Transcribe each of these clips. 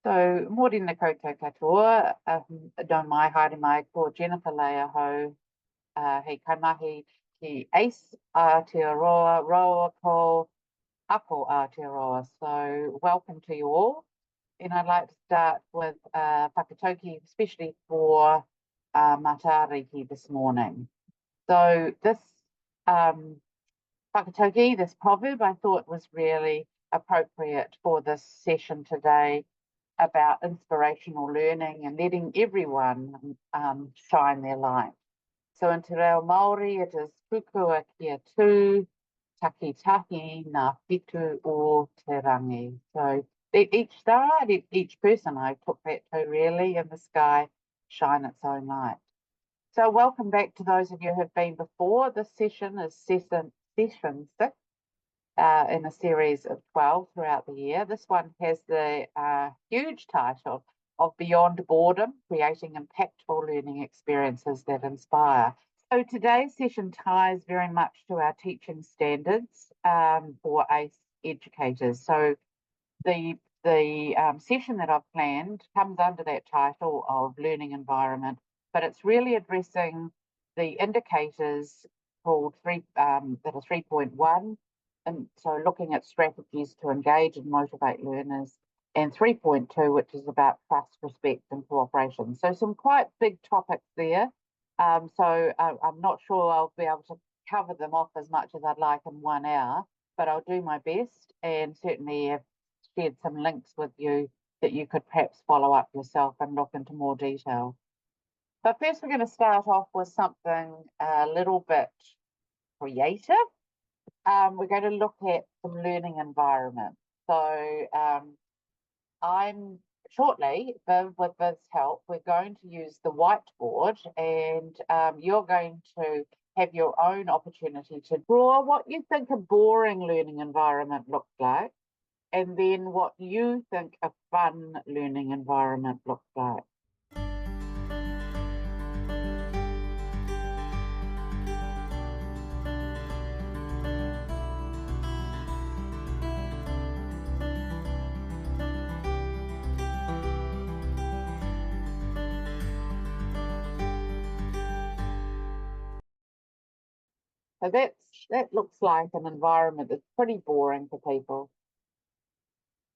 So, morena koutou katoa, nau mai haere mai ko Jennifer Leia ho, hei kaimahi ki Ace Aotearoa roa ko Ako Aotearoa. So, welcome to you all. And I'd like to start with whakatauki, especially for Matariki this morning. So, this whakatauki, this proverb, I thought was really appropriate for this session today about inspirational learning and letting everyone shine their light. So in Te Reo Māori, it is kukua kia tū, taki taki ngā whitu o te rangi. So let each star, let each person, I took that to really, in the sky, shine its own light. So welcome back to those of you who have been before. This session is session 6 in a series of 12 throughout the year. This one has the huge title of Beyond Boredom, Creating Impactful Learning Experiences that Inspire. So today's session ties very much to our teaching standards for ACE educators. So the session that I've planned comes under that title of Learning Environment, but it's really addressing the indicators called that are 3.1, and so looking at strategies to engage and motivate learners, and 3.2, which is about trust, respect, and cooperation. So some quite big topics there. So I'm not sure I'll be able to cover them off as much as I'd like in 1 hour, but I'll do my best, and certainly have shared some links with you that you could perhaps follow up yourself and look into more detail. But first, we're going to start off with something a little bit creative. We're going to look at some learning environment. So I'm shortly, with Viv's help, we're going to use the whiteboard, and you're going to have your own opportunity to draw what you think a boring learning environment looks like, and then what you think a fun learning environment looks like. So that looks like an environment that's pretty boring for people.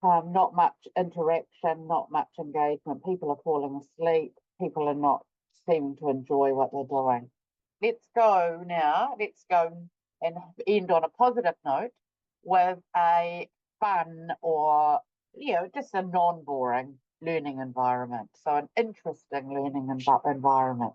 Not much interaction, not much engagement. People are falling asleep. People are not seeming to enjoy what they're doing. Let's go now. Let's go and end on a positive note with a fun or, just a non-boring learning environment. So an interesting learning environment.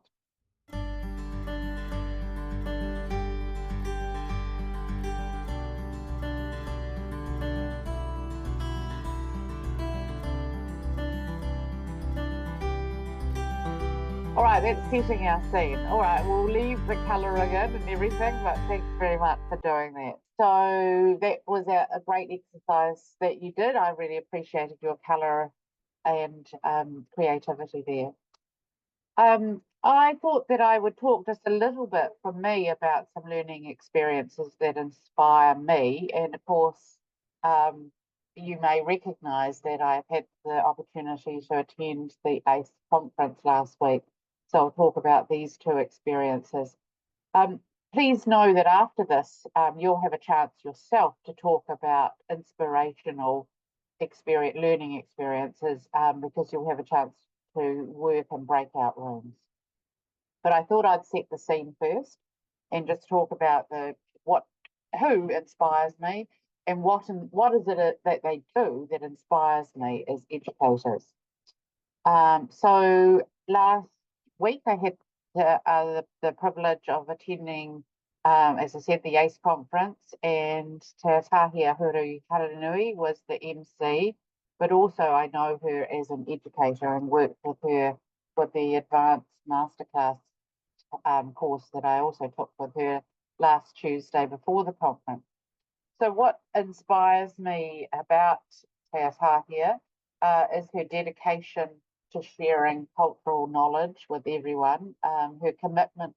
All right, that's setting our scene. All right, we'll leave the colouring in and everything, but thanks very much for doing that. So that was a great exercise that you did. I really appreciated your colour and creativity there. I thought that I would talk just a little bit from me about some learning experiences that inspire me. And of course, you may recognise that I've had the opportunity to attend the ACE conference last week. So I'll talk about these two experiences. Please know that after this, you'll have a chance yourself to talk about inspirational learning experiences, because you'll have a chance to work in breakout rooms. But I thought I'd set the scene first and just talk about who inspires me and what is it that they do that inspires me as educators. So last week I had the privilege of attending, as I said, the ACE conference, and Te Tahia Huru Haranui was the MC, but also I know her as an educator and worked with her with the advanced masterclass course that I also took with her last Tuesday before the conference. So what inspires me about Te Tahia is her dedication to sharing cultural knowledge with everyone, her commitment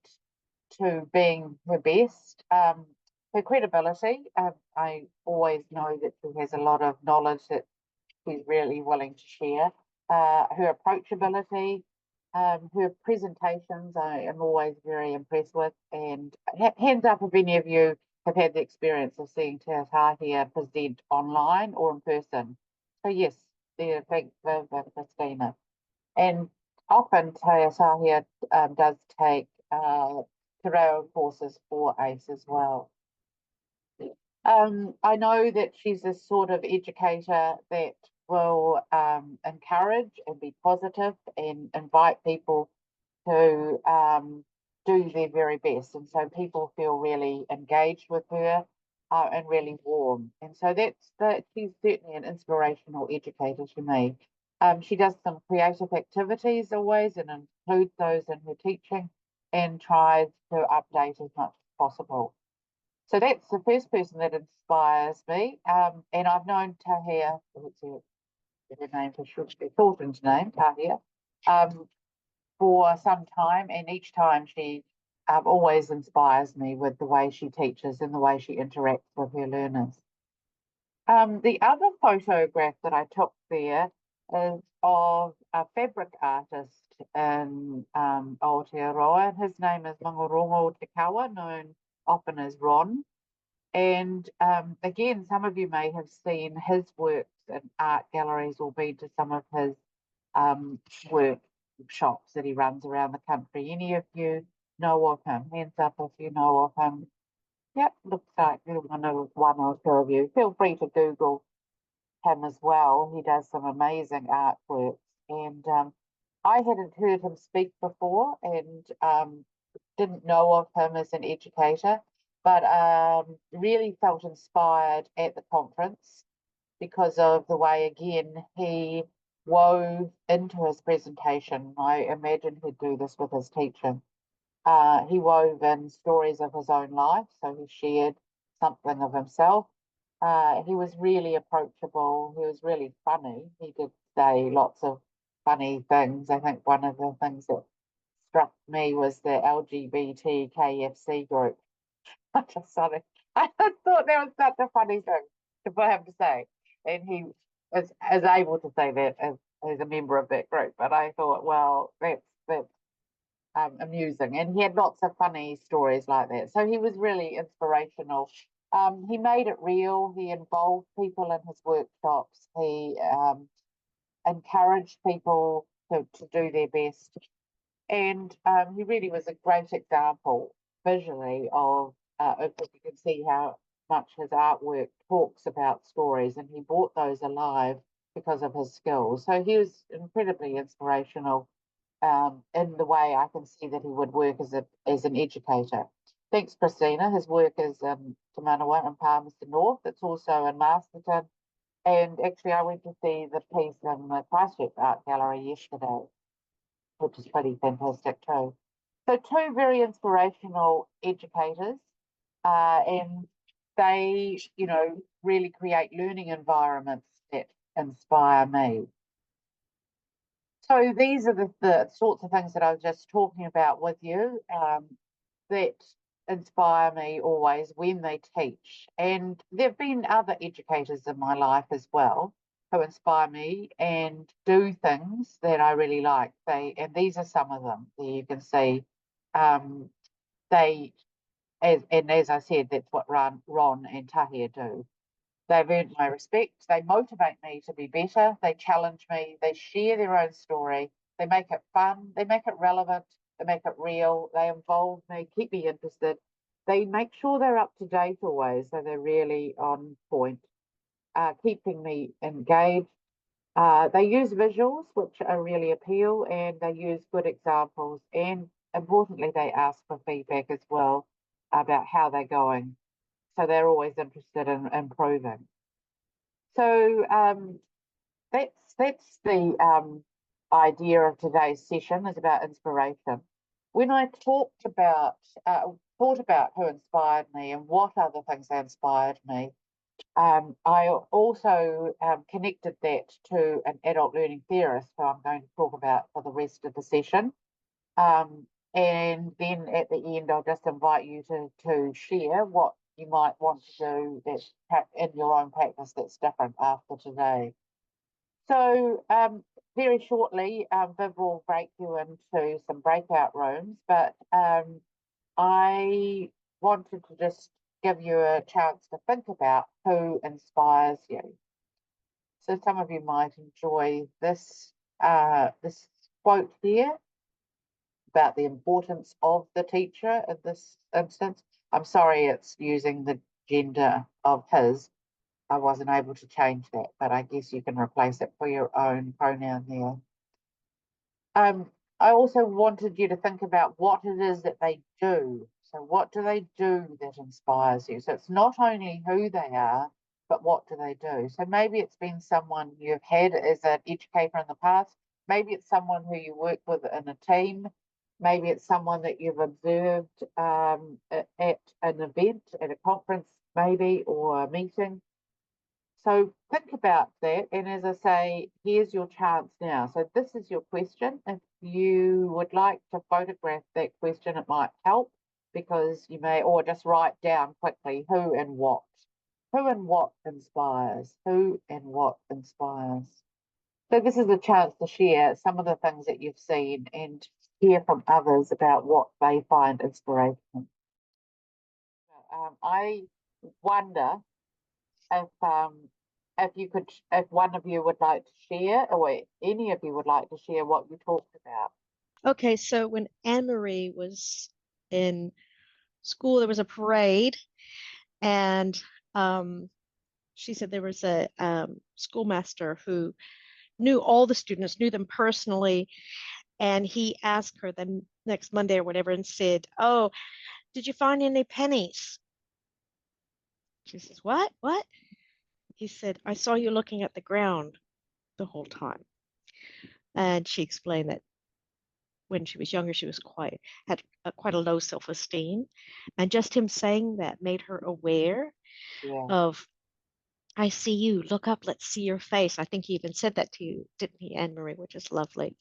to being her best, her credibility. I always know that she has a lot of knowledge that she's really willing to share, her approachability, her presentations I am always very impressed with. And hands up if any of you have had the experience of seeing Te Tahia present online or in person. So yes, thank Christina. And often Te Tahia does take te reo courses for ACE as well. I know that she's a sort of educator that will encourage and be positive and invite people to do their very best. And so people feel really engaged with her and really warm. And so she's certainly an inspirational educator to me. She does some creative activities always and includes those in her teaching and tries to update as much as possible. So that's the first person that inspires me. And I've known Tahir, let's see, her name for sure, her children's name, Tahir, for some time. And each time she always inspires me with the way she teaches and the way she interacts with her learners. The other photograph that I took there is of a fabric artist in Aotearoa, and his name is Mangorongo Te Kawa, known often as Ron. And again, some of you may have seen his works in art galleries or been to some of his workshops that he runs around the country. Any of you know of him? Hands up if you know of him. Yep, looks like one or two of you. Feel free to Google him as well. He does some amazing artworks. And I hadn't heard him speak before and didn't know of him as an educator, but really felt inspired at the conference because of the way, again, he wove into his presentation. I imagine he'd do this with his teaching. He wove in stories of his own life, so he shared something of himself. He was really approachable. He was really funny. He did say lots of funny things. I think one of the things that struck me was the LGBT KFC group. I just thought I just thought that was such a funny thing for him to say, and he is able to say that as a member of that group. But I thought, well, that's amusing, and he had lots of funny stories like that. So he was really inspirational. He made it real. He involved people in his workshops. He encouraged people to do their best. And he really was a great example visually of, if you can see how much his artwork talks about stories, and he brought those alive because of his skills. So he was incredibly inspirational in the way I can see that he would work as an educator. Thanks, Christina. His work is in Te Manawa and Palmerston North. It's also in Masterton. And actually, I went to see the piece in the Christchurch Art Gallery yesterday, which is pretty fantastic too. So two very inspirational educators, and they, really create learning environments that inspire me. So these are the sorts of things that I was just talking about with you that inspire me always when they teach. And there have been other educators in my life as well who inspire me and do things that I really like. And these are some of them. There you can see they as I said, that's what Ron and Tahir do. They've earned my respect. They motivate me to be better. They challenge me. They share their own story. They make it fun. They make it relevant. They make it real. They involve me, keep me interested. They make sure they're up to date always, so they're really on point, keeping me engaged. They use visuals, which are really appeal, and they use good examples. And importantly, they ask for feedback as well about how they're going. So they're always interested in improving. So that's the idea of today's session is about inspiration. When I thought about who inspired me and what other things inspired me, I also connected that to an adult learning theorist who I'm going to talk about for the rest of the session. And then at the end, I'll just invite you to share what you might want to do that's in your own practice that's different after today. So very shortly, Viv will break you into some breakout rooms, but I wanted to just give you a chance to think about who inspires you. So some of you might enjoy this quote here about the importance of the teacher in this instance. I'm sorry it's using the gender of his. I wasn't able to change that, but I guess you can replace it for your own pronoun there. I also wanted you to think about what it is that they do. So what do they do that inspires you? So it's not only who they are, but what do they do? So maybe it's been someone you've had as an educator in the past. Maybe it's someone who you work with in a team. Maybe it's someone that you've observed at an event, at a conference maybe, or a meeting. So think about that. And as I say, here's your chance now. So this is your question. If you would like to photograph that question, it might help because you may, or just write down quickly who and what. Who and what inspires? Who and what inspires? So this is a chance to share some of the things that you've seen and hear from others about what they find inspirational. I wonder if one of you would like to share, or any of you would like to share what you talked about. Okay, so when Anne-Marie was in school, there was a parade, and she said there was a schoolmaster who knew all the students, knew them personally, and he asked her the next Monday or whatever and said, "Oh, did you find any pennies?" She says, "What? What?" He said, "I saw you looking at the ground the whole time." And she explained that when she was younger, she was quite a low self-esteem, and just him saying that made her aware Yeah. of, "I see you. Look up. Let's see your face." I think he even said that to you, didn't he, Anne Marie? Which is lovely.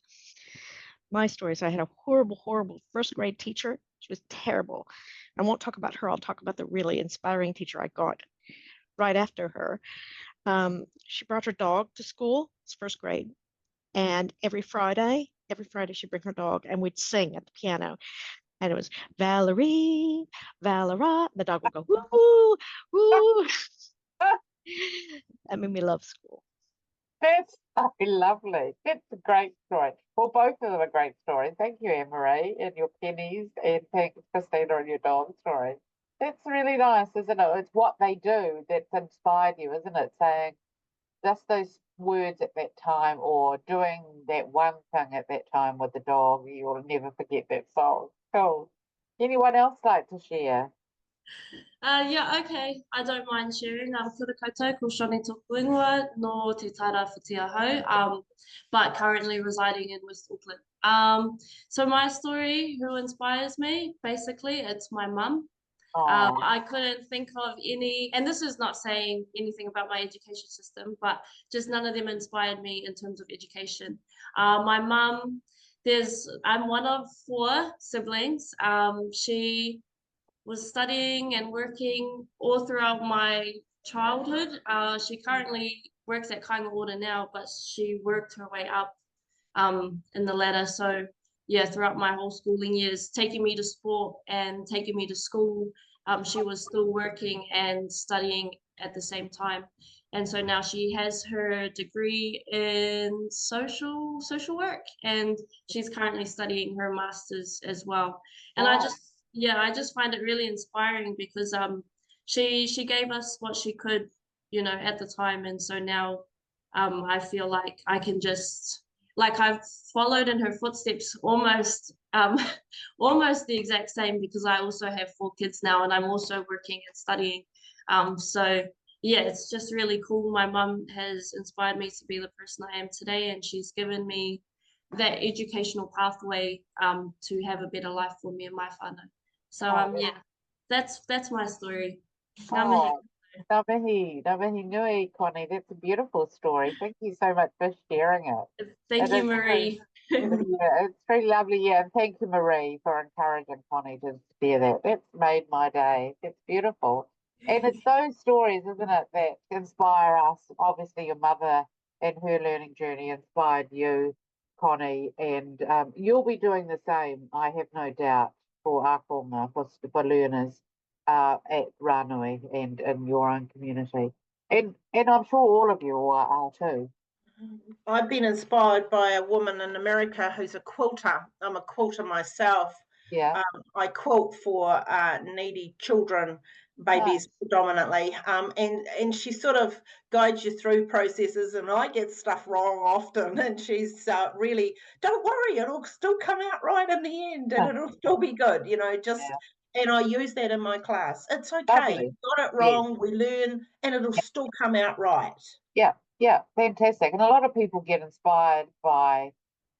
My story is I had a horrible, horrible first grade teacher. She was terrible. I won't talk about her. I'll talk about the really inspiring teacher I got right after her. She brought her dog to school. It's first grade. And every Friday she'd bring her dog and we'd sing at the piano. And it was Valerie, Valera. The dog would go, woo, woo. That made me love school. That's lovely. That's a great story. Well, both of them are great stories. Thank you, Anne-Marie, and your pennies, and thanks, Christina, and your dog story. That's really nice, isn't it? It's what they do that's inspired you, isn't it? Saying just those words at that time or doing that one thing at that time with the dog, you'll never forget that song. Cool. Anyone else like to share? Yeah, okay. I don't mind sharing. Kia koutou, ko Shani tōku ingoa no Te Tara Whatiahau, but currently residing in West Auckland. So my story, who inspires me, basically, it's my mum. Oh, I couldn't think of any, and this is not saying anything about my education system, but just none of them inspired me in terms of education. My mum, I'm one of four siblings. She was studying and working all throughout my childhood. She currently works at Kainga Order now, but she worked her way up in the ladder. So yeah, throughout my whole schooling years, taking me to sport and taking me to school, she was still working and studying at the same time. And so now she has her degree in social work, and she's currently studying her master's as well. And wow. I just find it really inspiring because she gave us what she could, at the time. And so now I feel like I can just, like, I've followed in her footsteps almost almost the exact same, because I also have four kids now and I'm also working and studying. So yeah, it's just really cool. My mum has inspired me to be the person I am today, and she's given me that educational pathway to have a better life for me and my whānau. So Oh, yeah, that's my story. Ngā mihi. oh, Ngā nui, Connie. That's a beautiful story. Thank you so much for sharing it. Thank It you, is Marie. yeah, it's very lovely. Yeah, and thank you, Marie, for encouraging Connie to share that. That's made my day. It's beautiful. And it's those stories, isn't it, that inspire us. Obviously, your mother and her learning journey inspired you, Connie, and you'll be doing the same, I have no doubt, for ākonga, for learners at Ranui and in your own community. And I'm sure all of you are too. I've been inspired by a woman in America who's a quilter. I'm a quilter myself. Yeah. I quilt for needy children, babies predominantly, and she sort of guides you through processes. And I get stuff wrong often, and she's really, don't worry, it'll still come out right in the end, and it'll still be good. Just. Yeah. And I use that in my class. It's okay. Lovely. Got it Yes. wrong. We learn, and it'll still come out right. Yeah, fantastic. And a lot of people get inspired by,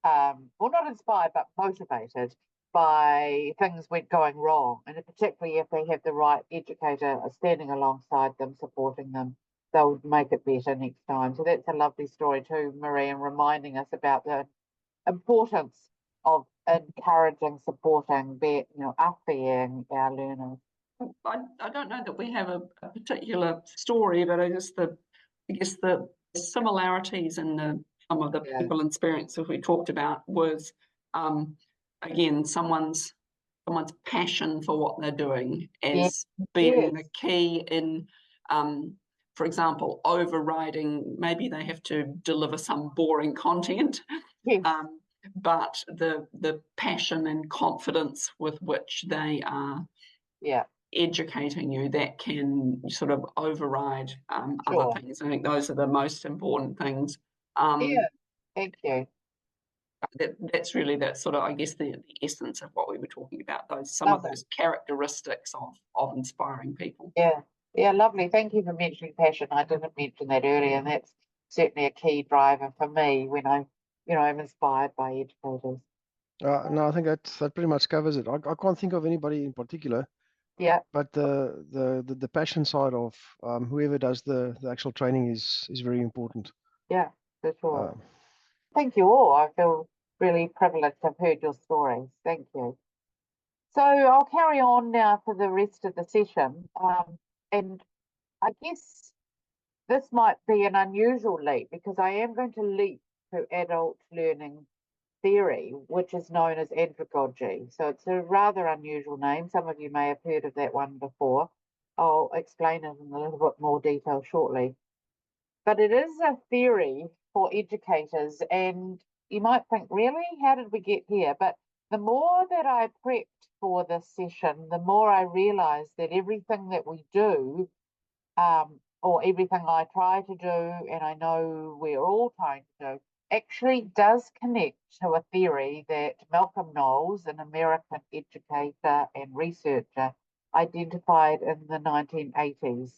well, not inspired, but motivated by things going wrong. And particularly if they have the right educator standing alongside them, supporting them, they'll make it better next time. So that's a lovely story too, Marie, and reminding us about the importance of encouraging, supporting, awhiang our learners. I don't know that we have a particular story, but I guess the similarities in some of the people and experiences we talked about was again someone's passion for what they're doing as being the key in for example, overriding, maybe they have to deliver some boring content, but the passion and confidence with which they are educating you, that can sort of override other things. I think those are the most important things. Thank you. That's really sort of, I guess, the essence of what we were talking about, some of those characteristics of inspiring people. Yeah, lovely. Thank you for mentioning passion. I didn't mention that earlier, and that's certainly a key driver for me when I'm inspired by educators. No, I think that pretty much covers it. I can't think of anybody in particular. Yeah. But the passion side of whoever does the actual training is very important. Yeah, for sure. Thank you all. I feel really privileged to have heard your stories. Thank you. So I'll carry on now for the rest of the session. And I guess this might be an unusual leap because I am going to leap to adult learning theory, which is known as andragogy. So it's a rather unusual name. Some of you may have heard of that one before. I'll explain it in a little bit more detail shortly. But it is a theory for educators, and you might think, really, how did we get here? But the more that I prepped for this session, the more I realized that everything that we do, or everything I try to do, and I know we're all trying to do, actually does connect to a theory that Malcolm Knowles, an American educator and researcher, identified in the 1980s.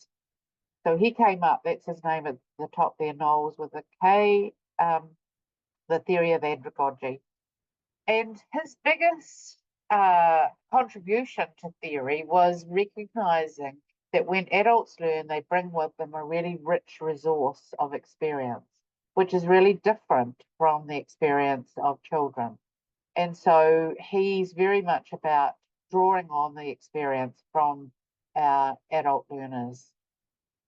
So he came up, that's his name at the top there, Knowles with a K, the theory of andragogy. And his biggest contribution to theory was recognizing that when adults learn, they bring with them a really rich resource of experience, which is really different from the experience of children. And so he's very much about drawing on the experience from our adult learners.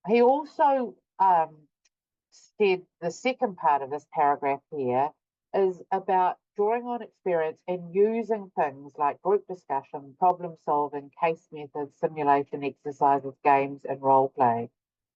He also said the second part of this paragraph here is about drawing on experience and using things like group discussion, problem solving, case methods, simulation exercises, games, and role play.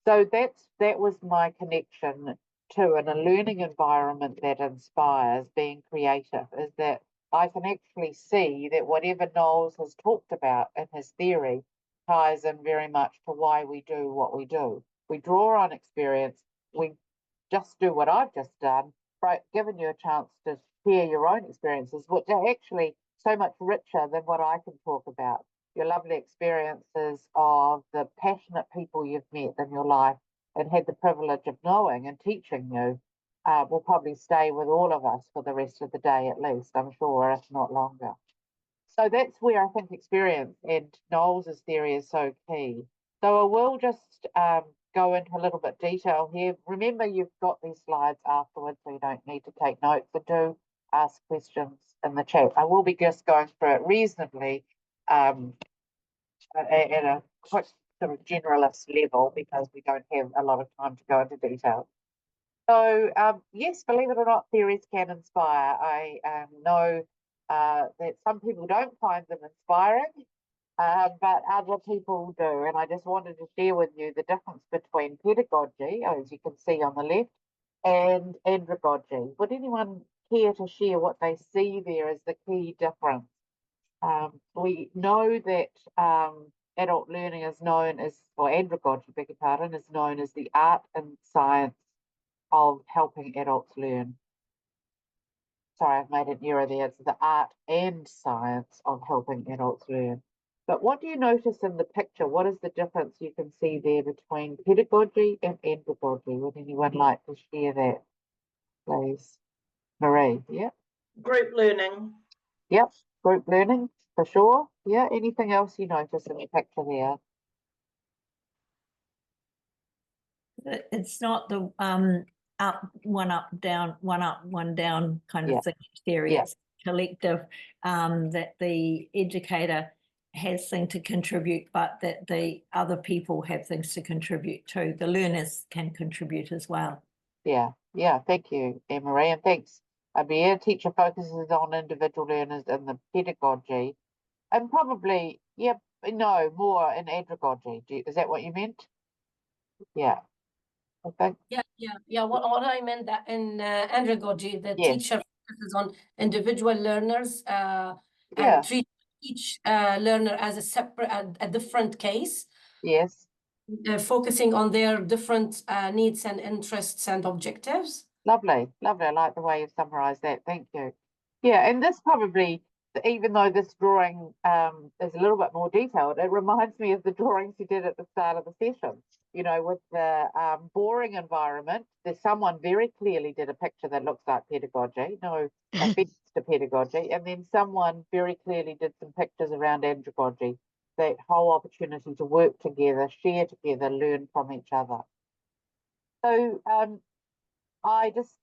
So that was my connection to in a learning environment that inspires being creative, is that I can actually see that whatever Knowles has talked about in his theory ties in very much to why we do what we do. We draw on experience, we just do what I've just done, but given you a chance to share your own experiences, which are actually so much richer than what I can talk about. Your lovely experiences of the passionate people you've met in your life and had the privilege of knowing and teaching you will probably stay with all of us for the rest of the day at least, I'm sure, if not longer. So that's where I think experience and Knowles' theory is so key. So I will just go into a little bit detail here. Remember, you've got these slides afterwards, so you don't need to take notes, but do ask questions in the chat. I will be just going through it reasonably at a quite sort of generalist level because we don't have a lot of time to go into detail. So, yes, believe it or not, theories can inspire. I know that some people don't find them inspiring, but other people do. And I just wanted to share with you the difference between pedagogy, as you can see on the left, and andragogy. Would anyone care to share what they see there as the key difference? We know that adult learning is known as, or andragogy, beg your pardon, is known as the art and science of helping adults learn. Sorry, I've made an error there. It's the art and science of helping adults learn. But what do you notice in the picture? What is the difference you can see there between pedagogy and andragogy? Would anyone like to share that, please? Marie, yeah? Group learning. Yep, group learning, for sure. Yeah, anything else you notice in the picture there? It's not the up, down, one down kind Yeah. of thing theory. Yeah. It's collective, that the educator has things to contribute, but that the other people have things to contribute too. The learners can contribute as well. Yeah, yeah, thank you, Anne-Marie, and thanks. A teacher focuses on individual learners in the pedagogy, and probably, yeah, no, more in andragogy. Is that what you meant? Yeah, I think, Yeah. What I meant that in andragogy, the yes, teacher focuses on individual learners yeah, and treat each learner as a separate, a different case, yes. focusing on their different needs and interests and objectives. Lovely, lovely. I like the way you've summarised that. Thank you. Yeah, and this probably, even though this drawing is a little bit more detailed, it reminds me of the drawings you did at the start of the session. You know, with the boring environment, there's someone very clearly did a picture that looks like pedagogy. No offence to pedagogy, and then someone very clearly did some pictures around andragogy. That whole opportunity to work together, share together, learn from each other. So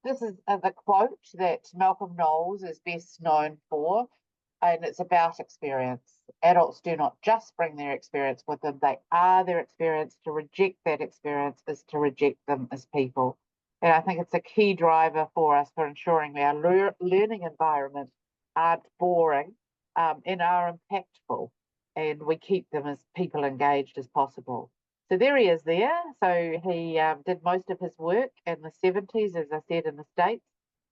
this is the quote that Malcolm Knowles is best known for, and it's about experience. Adults do not just bring their experience with them, they are their experience. To reject that experience is to reject them as people. And I think it's a key driver for us for ensuring our learning environments aren't boring and are impactful, and we keep them as people engaged as possible. So there he is there. So he did most of his work in the 70s, as I said, in the States,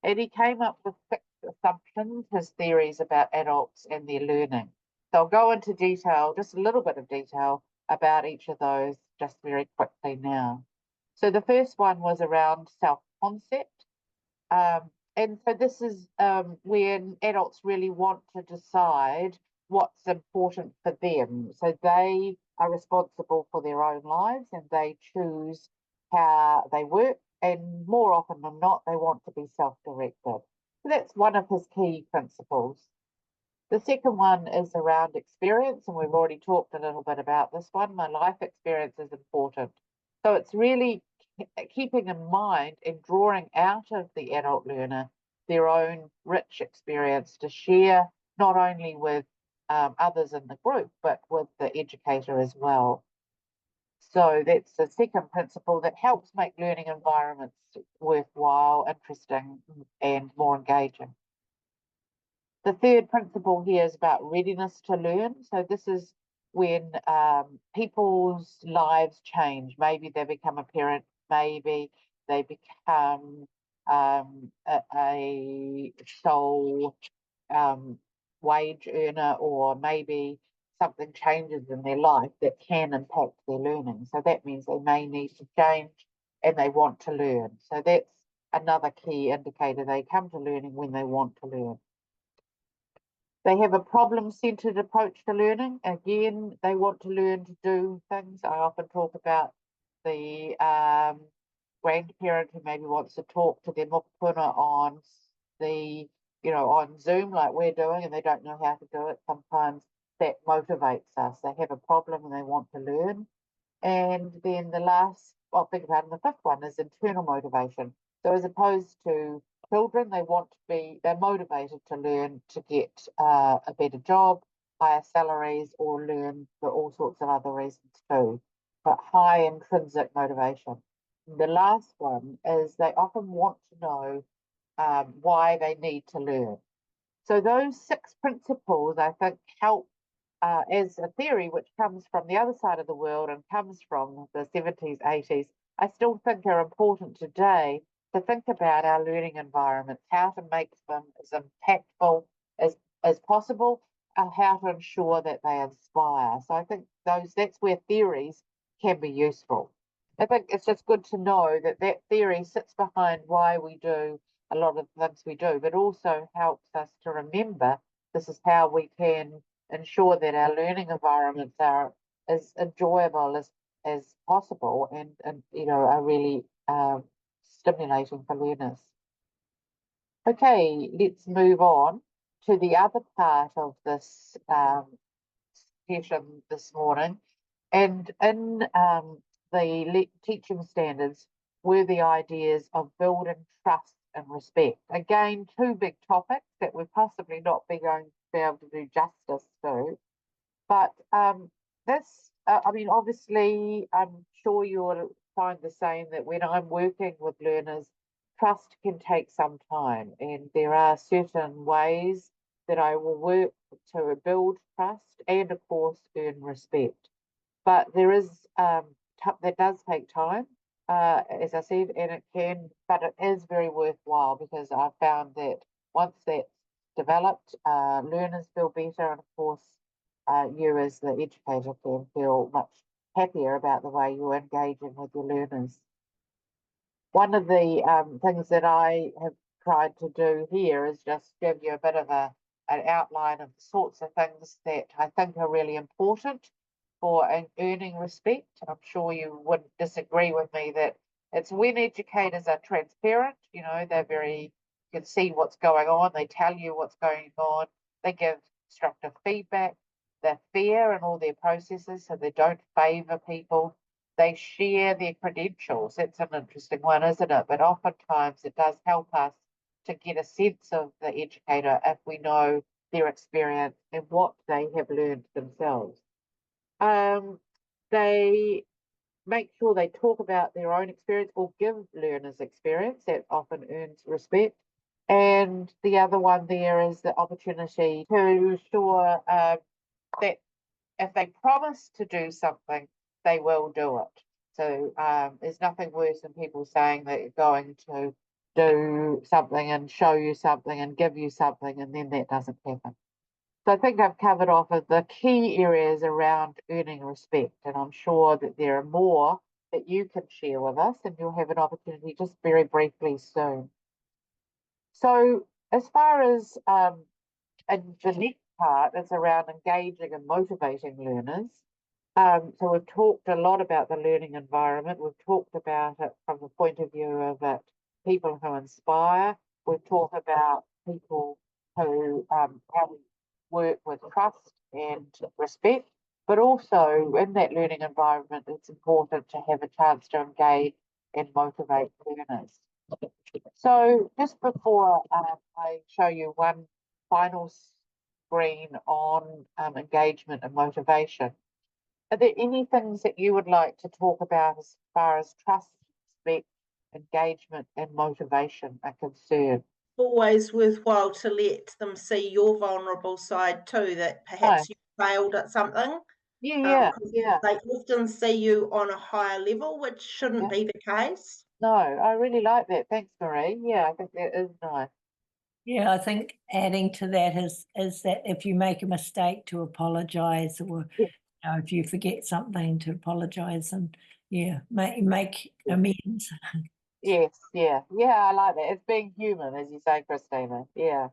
and he came up with 6 assumptions, his theories about adults and their learning. So I'll go into detail, just a little bit of detail about each of those just very quickly now. So the first one was around self-concept. And so this is when adults really want to decide what's important for them. So they are responsible for their own lives and they choose how they work. And more often than not, they want to be self-directed. So that's one of his key principles. The second one is around experience, and we've already talked a little bit about this one. My life experience is important. So it's really keeping in mind and drawing out of the adult learner their own rich experience to share not only with others in the group, but with the educator as well. So that's the second principle that helps make learning environments worthwhile, interesting, and more engaging. The third principle here is about readiness to learn. So this is when people's lives change. Maybe they become a parent, maybe they become a sole wage earner, or maybe something changes in their life that can impact their learning. So that means they may need to change and they want to learn. So that's another key indicator. They come to learning when they want to learn. They have a problem-centered approach to learning. Again, they want to learn to do things. I often talk about the grandparent who maybe wants to talk to their mokopuna on on Zoom like we're doing, and they don't know how to do it. Sometimes that motivates us. They have a problem and they want to learn. And then the last, I'll think about, and the fifth one is internal motivation. So as opposed to children, they're motivated to learn to get a better job, higher salaries, or learn for all sorts of other reasons too. But high intrinsic motivation. the last one is they often want to know why they need to learn. So those 6 principles, I think, help as a theory which comes from the other side of the world and comes from the 70s, 80s, I still think are important today to think about our learning environments, how to make them as impactful as possible, and how to ensure that they inspire. So I think that's where theories can be useful. I think it's just good to know that that theory sits behind why we do a lot of the things we do, but also helps us to remember this is how we can ensure that our learning environments are as enjoyable as possible and you know are really stimulating for learners. Okay, let's move on to the other part of this session this morning. And in the teaching standards were the ideas of building trust and respect. Again, 2 big topics that we're possibly not going to be able to do justice to. But this, I mean, obviously, I'm sure you'll find the same that when I'm working with learners, trust can take some time, and there are certain ways that I will work to build trust and, of course, earn respect. But there is that does take time, as I said, and it can, but it is very worthwhile because I've found that once that's developed, learners feel better, and of course, you as the educator can feel much happier about the way you're engaging with your learners. One of the things that I have tried to do here is just give you a bit of an outline of the sorts of things that I think are really important for earning respect. I'm sure you wouldn't disagree with me that it's when educators are transparent, you know, you can see what's going on, they tell you what's going on, they give constructive feedback, they're fair in all their processes, so they don't favour people, they share their credentials. That's an interesting one, isn't it? But oftentimes it does help us to get a sense of the educator if we know their experience and what they have learned themselves. They make sure they talk about their own experience or give learners experience. That often earns respect. And the other one there is the opportunity to ensure that if they promise to do something, they will do it. So there's nothing worse than people saying that you're going to do something and show you something and give you something and then that doesn't happen. So I think I've covered off of the key areas around earning respect, and I'm sure that there are more that you can share with us, and you'll have an opportunity just very briefly soon. So as far as the next part is around engaging and motivating learners. So we've talked a lot about the learning environment. We've talked about it from the point of view of it, people who inspire. We've talked about people who how we work with trust and respect, but also in that learning environment, it's important to have a chance to engage and motivate learners. So just before I show you one final screen on engagement and motivation, are there any things that you would like to talk about as far as trust, respect, engagement and motivation are concerned? Always worthwhile to let them see your vulnerable side too, that perhaps you failed at something. Yeah. They often see you on a higher level, which shouldn't be the case. No, I really like that. Thanks, Marie. Yeah, I think that is nice. Yeah, I think adding to that is that if you make a mistake, to apologise, or if you forget something, to apologise and make amends. Yes, yeah, I like that. It's being human, as you say, Christina. Yeah.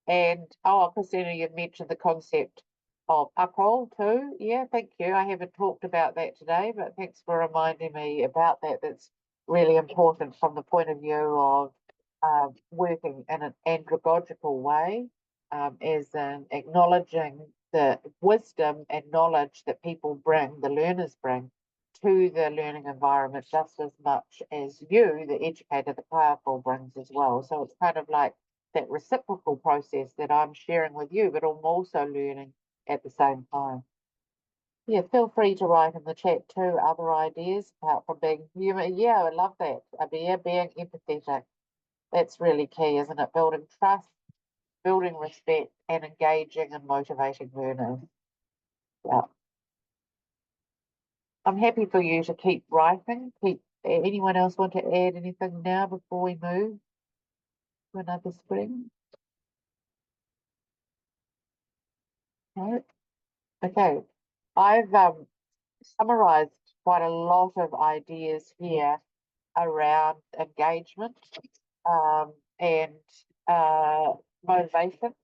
And Christina, you mentioned the concept of uphold too. Yeah, thank you. I haven't talked about that today, but thanks for reminding me about that. That's really important from the point of view of working in an andragogical way, as in acknowledging the wisdom and knowledge that people bring, the learners bring, to the learning environment just as much as you, the educator, the powerful, brings as well. So it's kind of like that reciprocal process that I'm sharing with you, but I'm also learning at the same time. Yeah, feel free to write in the chat too, other ideas apart from being human. Yeah, I love that. Being empathetic. That's really key, isn't it? Building trust, building respect, and engaging and motivating learners. Yeah. I'm happy for you to keep writing. Anyone else want to add anything now before we move to another spring? No? Okay. I've summarized quite a lot of ideas here around engagement and motivation.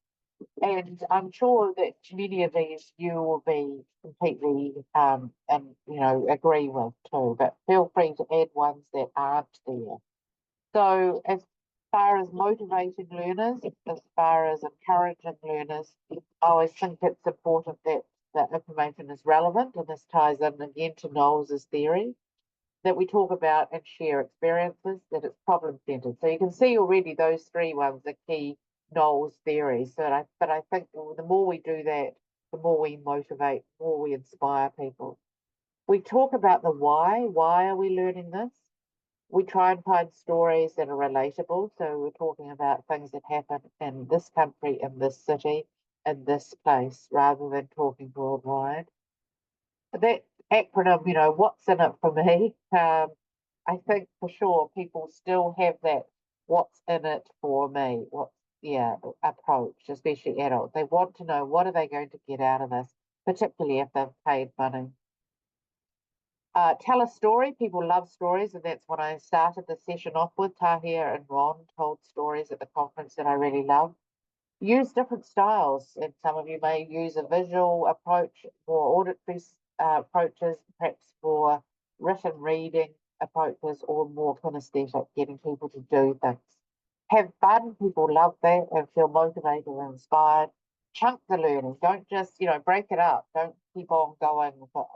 And I'm sure that many of these you will be completely and agree with too, but feel free to add ones that aren't there. So as far as motivating learners, as far as encouraging learners, I always think it's important that the information is relevant, and this ties in again to Knowles's theory, that we talk about and share experiences, that it's problem centered. So you can see already those three ones are key Knowles theories. But I think the more we do that, the more we motivate, the more we inspire people. We talk about the why. Why are we learning this? We try and find stories that are relatable. So we're talking about things that happen in this country, in this city, in this place, rather than talking worldwide. That acronym, what's in it for me? I think for sure people still have that what's in it for me, approach, especially adults. They want to know what are they going to get out of this, particularly if they've paid money. Tell a story. People love stories, and that's what I started the session off with. Tahir and Ron told stories at the conference that I really love. Use different styles, and some of you may use a visual approach, more auditory approaches, perhaps for written reading approaches, or more kinesthetic, getting people to do things. Have fun. People love that and feel motivated and inspired. Chunk the learning. Don't just, break it up. Don't keep on going for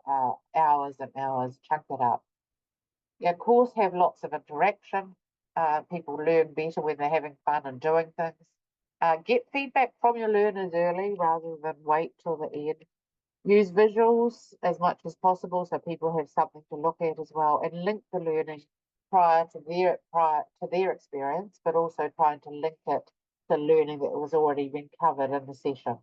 hours and hours. Chunk it up. Yeah, of course, have lots of interaction. People learn better when they're having fun and doing things. Get feedback from your learners early rather than wait till the end. Use visuals as much as possible so people have something to look at as well, and link the learning prior to their experience, but also trying to link it to learning that was already been covered in the session.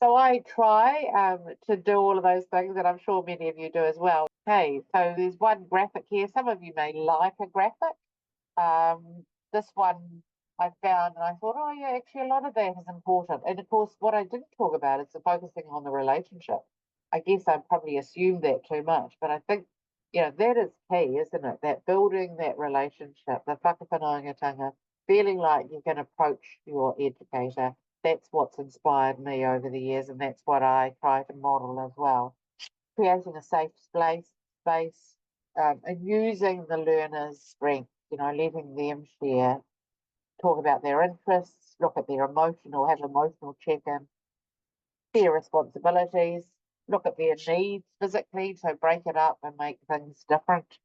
So I try to do all of those things, and I'm sure many of you do as well. Okay, so there's one graphic here. Some of you may like a graphic. This one I found, and I thought, oh yeah, actually a lot of that is important. And of course, what I didn't talk about is the focusing on the relationship. I guess I probably assumed that too much, but I think, that is key, isn't it? That building that relationship, the whakawhanaungatanga, feeling like you can approach your educator. That's what's inspired me over the years, and that's what I try to model as well. Creating a safe space, and using the learner's strength, letting them share, talk about their interests, look at their have emotional check-in, share responsibilities, look at their needs physically, so break it up and make things different.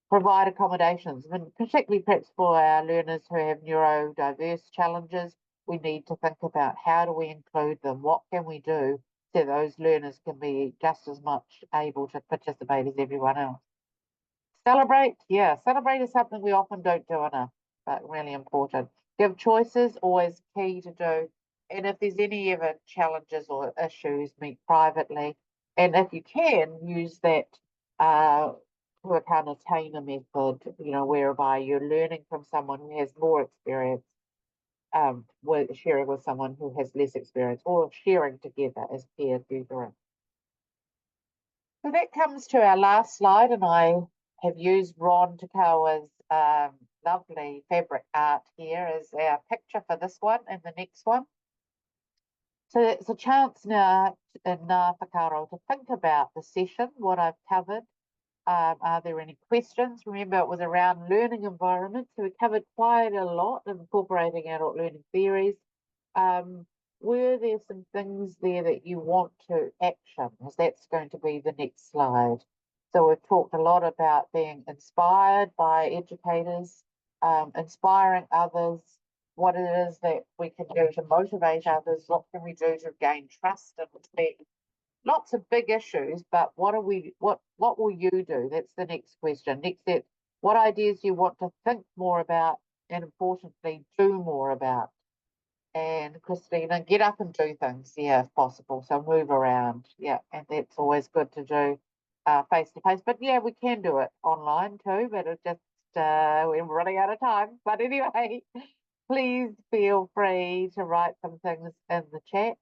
Provide accommodations, and particularly perhaps for our learners who have neurodiverse challenges, we need to think about how do we include them, what can we do so those learners can be just as much able to participate as everyone else. Celebrate is something we often don't do enough, but really important. Give choices, always key to do. And if there's any ever challenges or issues, meet privately. And if you can, use that Tuakana method, whereby you're learning from someone who has more experience, with sharing with someone who has less experience, or sharing together as peer tutoring. So that comes to our last slide, and I have used Ron Takawa's lovely fabric art here as our picture for this one and the next one. So it's a chance now in Ngā Whakaaro to think about the session, what I've covered. Are there any questions? Remember, it was around learning environments, so we covered quite a lot, incorporating adult learning theories. Were there some things there that you want to action? Because that's going to be the next slide. So we've talked a lot about being inspired by educators, inspiring others, what it is that we can do to motivate others, what can we do to gain trust and respect, lots of big issues, but what will you do? That's the next question. Next step, what ideas do you want to think more about and importantly do more about? And Christina, get up and do things, yeah, if possible. So move around, yeah, and that's always good to do face to face. But yeah, we can do it online too, but it just we're running out of time. But anyway, please feel free to write some things in the chat,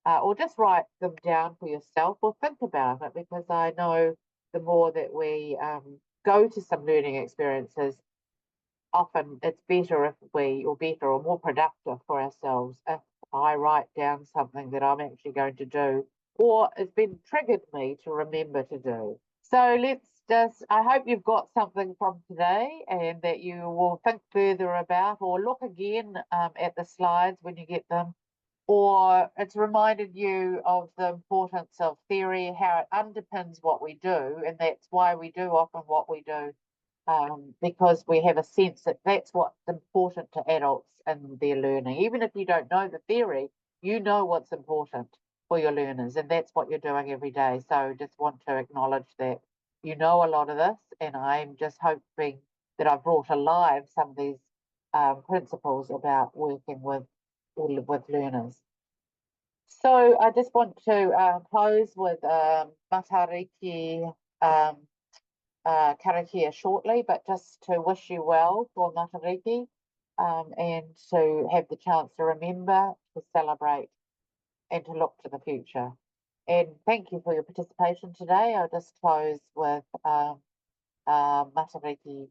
or just write them down for yourself, or think about it, because I know the more that we go to some learning experiences, often it's better if better or more productive for ourselves if I write down something that I'm actually going to do, or it's been triggered me to remember to do. So I hope you've got something from today and that you will think further about, or look again at the slides when you get them, or it's reminded you of the importance of theory, how it underpins what we do, and that's why we do often what we do. Because we have a sense that that's what's important to adults in their learning. Even if you don't know the theory, you know what's important for your learners, and that's what you're doing every day. So just want to acknowledge that you know a lot of this, and I'm just hoping that I've brought alive some of these principles about working with learners. So I just want to close with Matariki karakia shortly, but just to wish you well for Matariki, and to have the chance to remember, to celebrate, and to look to the future. And thank you for your participation today. I'll just close with Matariki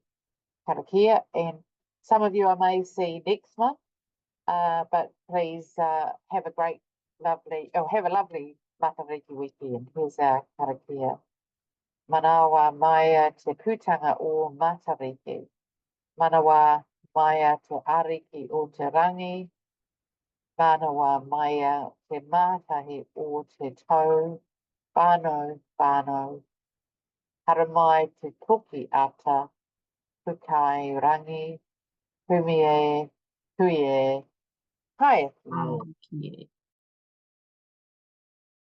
karakia, and some of you I may see next month, but please have a lovely Matariki weekend. Here's our karakia. Manawa Maya te putanga o Matariki. Manawa Maya te ariki o te rangi. Manawa Maya te mātahi o te tau. Whānau, whānau. Haramai te toki ata. Pukai rangi. Humie, huie. Hai. Okay.